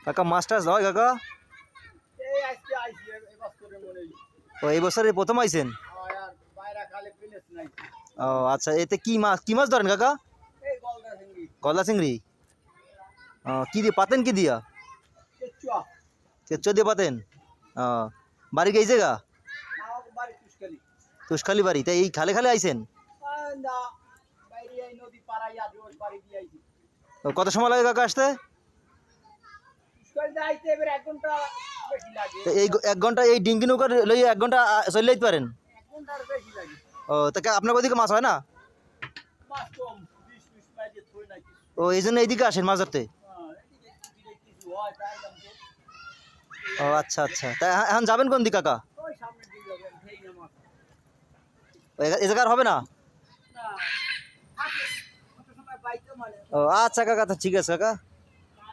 কাকা মাছ টাছ হয় কাকা? ও এই বছরে প্রথম আইছেন? ও আচ্ছা, এতে কি মাছ ধরেন কাকা? গলদা চিংড়ি। কি দিয়ে পাতেন, কি দিয়া? কেঁচো দিয়ে পাতেন। বাড়ি গেছে গা? তুষখালি বাড়ি। তাই এই খালে খালে আইছেন? কত সময় লাগে কাকা আসতে? এই 1 ঘন্টা এই ডিঙ্গি নৌকার লই 1 ঘন্টা চলে যেতে পারেন? ও তাকে আপনার ওইদিকে মাছ হয় না? ও এই জন্য এইদিকে আসেন মাছ ধরতে? ও আচ্ছা আচ্ছা, তা এখন যাবেন কোন দিকে কাকা? এ জায়গার হবে না? ও আচ্ছা কাকা, ঠিক আছে কাকা।